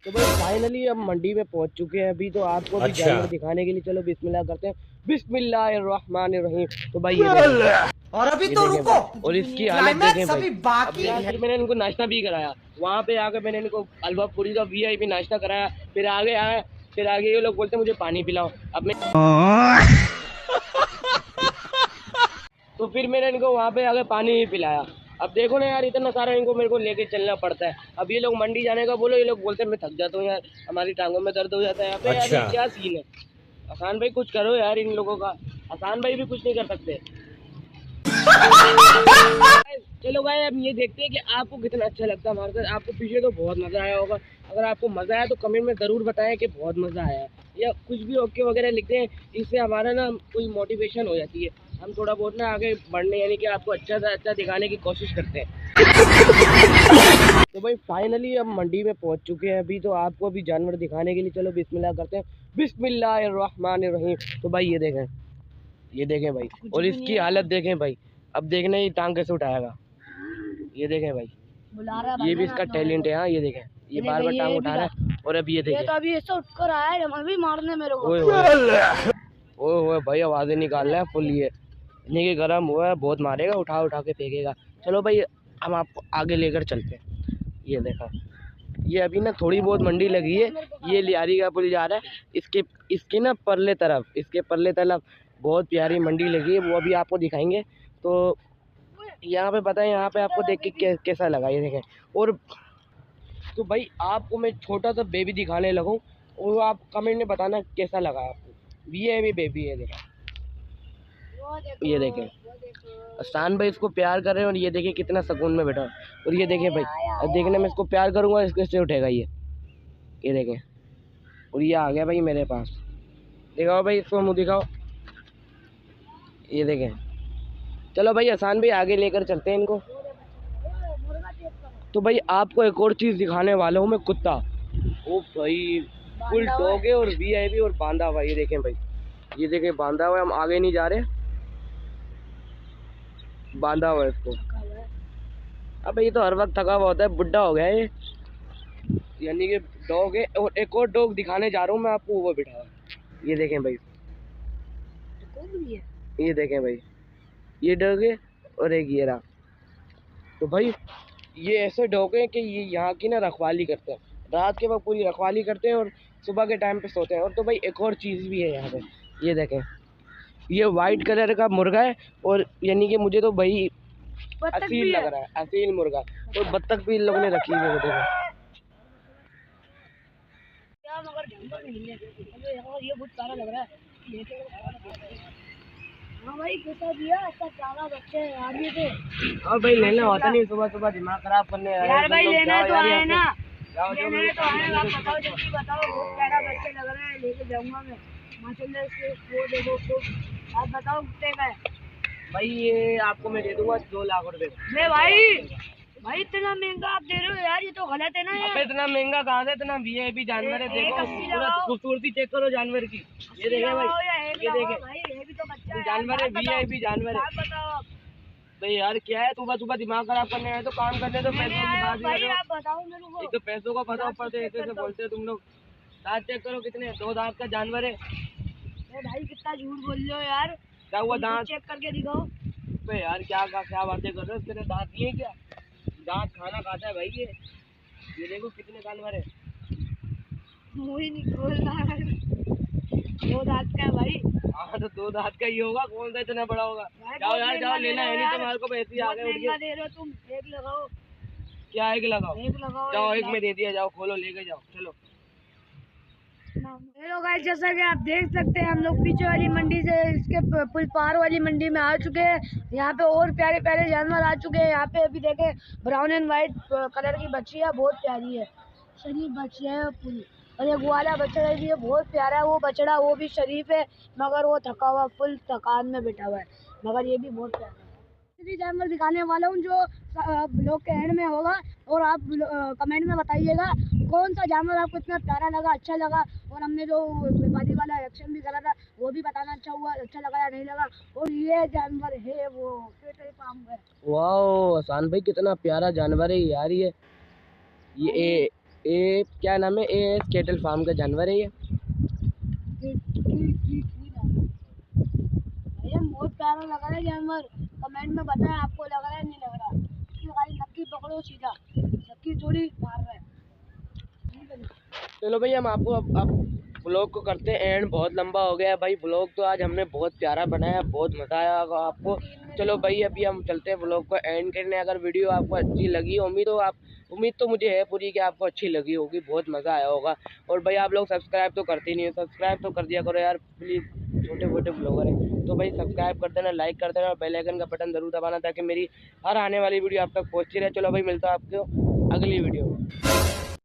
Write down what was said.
तो भाई फाइनली अब मंडी में पहुंच चुके हैं। अभी तो आपको भी जानवर दिखाने के लिए चलो बिस्मिल्लाह करते हैं। बिस्मिल्लाहिर्रहमानिर्रहीम। तो भाई ये देखें, और अभी ये तो देखें रुको, भाई, और इसकी हालत देखें भाई। अभी बाकी अब है। मैंने इनको नाश्ता भी कराया, वहाँ पे आकर मैंने इनको हलवा पूरी का वीआईपी नाश्ता कराया। फिर आगे आया, फिर आगे ये लोग बोलते मुझे पानी पिलाओ। अब मैं तो फिर मैंने इनको वहाँ पे आगे पानी ही पिलाया। अब देखो ना यार, इतना सारा इनको मेरे को लेके चलना पड़ता है। अब ये लोग मंडी जाने का बोलो, ये लोग बोलते हैं मैं थक जाता हूँ यार, हमारी टांगों में दर्द हो जाता है। अबे यार ये क्या सीन है? आसान भाई कुछ करो यार इन लोगों का। आसान भाई भी कुछ नहीं कर सकते। चलो भाई अब ये देखते हैं कि आपको कितना अच्छा लगता है हमारे साथ। आपको पीछे तो बहुत मज़ा आया होगा। अगर आपको मज़ा आया तो कमेंट में ज़रूर बताएं कि बहुत मज़ा आया, या कुछ भी ओके वगैरह लिखते हैं। इससे हमारा ना कोई मोटिवेशन हो जाती है, हम थोड़ा बहुत ना आगे बढ़ने यानी कि आपको अच्छा से अच्छा दिखाने की कोशिश करते हैं। तो भाई फाइनली अब मंडी में पहुंच चुके हैं। अभी तो आपको भी जानवर दिखाने के लिए चलो बिस्मिल्लाह करते हैं। बिस्मिल्लाहिर्रहमानिर्रहीम। तो भाई ये देखें भाई, और इसकी हालत देखें भाई। अब देखने ही टांग कैसे उठाएगा। ये देखें भाई, ये भी इसका टैलेंट है। हाँ ये देखें, ये बार बार टांग उठा रहा है। और अब ये देखें, तो अभी ऐसे उठकर आया है, अभी मारने मेरे को। ओए भाई आवाजें निकाल रहा है फुल। ये नहीं कि गर्म हुआ है, बहुत मारेगा, उठा उठा के फेंकेगा। चलो भाई हम आपको आगे लेकर चलते हैं। ये देखा, ये अभी ना थोड़ी बहुत मंडी लगी है। ये लियारी का पुल जा रहा है, इसके ना परले तरफ, इसके परले तरफ बहुत प्यारी मंडी लगी है, वो अभी आपको दिखाएंगे। तो यहाँ पे बताएं, यहाँ पे आपको देख के कैसा लगा ये देखें। और तो भाई आपको मैं छोटा सा बेबी दिखाने लगूँ, और आप कमेंट में बताना कैसा लगा आपको। ये भी बेबी है देखा, ये देखें। आसान भाई इसको प्यार कर रहे हैं, और ये देखिए कितना सुकून में बैठा। और ये देखें भाई, अब देखने में इसको प्यार करूँगा इसके से उठेगा ये देखें। और ये आ गया भाई मेरे पास, दिखाओ भाई इसको मुँह दिखाओ, ये देखें। चलो भाई आसान भाई आगे लेकर चलते हैं इनको। तो भाई आपको एक और चीज़ दिखाने वाला हूँ मैं, कुत्ता। ओ भाई फुल डॉग है, और वीआईपी, और बांधा हुआ। ये देखें भाई, ये देखें बांधा हुआ है। हम आगे नहीं जा रहे, बांधा हुआ है इसको। अब ये तो हर वक्त थका हुआ होता है, बुढ़ा हो गया ये, यानी कि डॉग है। और एक और डॉग दिखाने जा रहा हूँ मैं आपको, वो बिठा हुआ है। ये देखें भाई, ये देखें भाई, ये डॉग है, और एक ये रहा। तो भाई ये ऐसे डॉग हैं कि ये यहाँ की ना रखवाली करते हैं, रात के वक्त पूरी रखवाली करते हैं, और सुबह के टाइम पे सोते हैं। और तो भाई एक और चीज़ भी है यहाँ पे, ये देखें, ये वाइट कलर का मुर्गा है, और यानी कि मुझे तो भाई असील लग रहा है, असील मुर्गा। और बत्तख भी इन लोगों ने रखी हुई है, वो देखो। ये बहुत सारा लग रहा है। हाँ भाई कैसा दिया, अच्छा चारा बच्चे यार ये थे। और भाई लेना होता नहीं, सुबह सुबह दिमाग खराब करने यार भाई लेना तो आए ना, लेने तो आए। आप बताओ जल्दी बताओ, बहुत प्यारा बच्चे लग रहे हैं, लेके जाऊंगा मैं माशाल्लाह। इसके वो देखो खूब। आप बताओ कितने का है भाई? ये आपको मैं दे दूंगा 2 लाख रुपए। मैं भाई इतना महंगा आप दे रहे हो यार, ये तो गलत है ना यार। इतना महंगा कहाँ से, इतना वीआईपी जानवर है। देखो पूरा खूबसूरती चेक करो जानवर की। ये देखे भाई, ये देखे जानवर है, वीआईपी जानवर है। बताओ भाई यार क्या है, सुबह सुबह दिमाग खराब करने आए तो काम करने दो। पैसों की बात भाई, करो, आप बताओ मेरे को। एक तो पैसों का पता, ऊपर से ऐसे बोलते हो तुम लोग। दांत चेक करो कितने, 2 दांत का जानवर है। भाई कितना झूठ बोल रहे हो यार, क्या हुआ दांत चेक करके दिखाओ। पे यार, क्या बातें कर रहे हो? तेरे दांत नहीं है क्या? दांत खाना खाता है भाई ये देखो कितने जानवर है। मुंह ही नहीं खोल रहा है। 2 दांत का है भाई। हाँ तो 2 दांत का ही होगा, कौन सा इतना बड़ा होगा। जाओ यार जाओ, लेना है नहीं तो हमारे को पैसे आ गए। दे रहे हो तुम, एक लगाओ। क्या एक लगाओ? एक लगाओ, जाओ एक में दे दिया, जाओ खोलो लेके जाओ चलो। हेलो गाइस, जैसा कि आप देख सकते हैं हम लोग पीछे वाली मंडी से इसके पुल पार वाली मंडी में आ चुके हैं। यहाँ पे और प्यारे प्यारे जानवर आ चुके हैं। यहाँ पे अभी देखें ब्राउन एंड वाइट कलर की बच्ची है, बहुत प्यारी है, शरीफ बच्ची है पूरी। और ये ग्वाला बछड़ा भी है, बहुत प्यारा है वो बछड़ा, वो भी शरीफ है, मगर वो थका हुआ, फुल थकान में बैठा हुआ है, मगर ये भी बहुत प्यारा है। जानवर दिखाने वाला हूँ जो ब्लॉग के एंड में होगा, और आप कमेंट में बताइएगा कौन सा जानवर आपको इतना प्यारा लगा, अच्छा लगा। और हमने जो व्यापारी वाला एक्शन भी करा था वो भी बताना अच्छा लगा या नहीं लगा। और ये जानवर है वो पेट्रोल पंप है। वाह आसान भाई कितना प्यारा जानवर है यार ये ये क्या नाम है? ये केटल फार्म का जानवर है ये। भैया बहुत प्यारा लग रहा है जानवर, कमेंट में बताएं आपको लग रहा है नहीं लग रहा। इसकी खाली नक्की पकड़ो सीधा, नक्की थोड़ी मार रहा है। चलो भाई हम आपको अब ब्लॉग को करते हैं एंड। बहुत लंबा हो गया है भाई ब्लॉग, तो आज हमने बहुत प्यारा बनाया, बहुत मज़ा आया होगा आपको। चलो भाई अभी हम चलते हैं ब्लॉग को एंड करने। अगर वीडियो आपको अच्छी लगी, उम्मीद तो मुझे है पूरी कि आपको अच्छी लगी होगी, बहुत मज़ा आया होगा। और भाई आप लोग सब्सक्राइब तो करते नहीं हो, सब्सक्राइब तो कर दिया करो यार प्लीज़, छोटे मोटे ब्लॉगर हैं तो भाई सब्सक्राइब कर देना, लाइक कर देना और बेल आइकन का बटन ज़रूर दबाना ताकि मेरी हर आने वाली वीडियो आप तक पहुँचती रहे। चलो भाई मिलता है आपको अगली वीडियो में।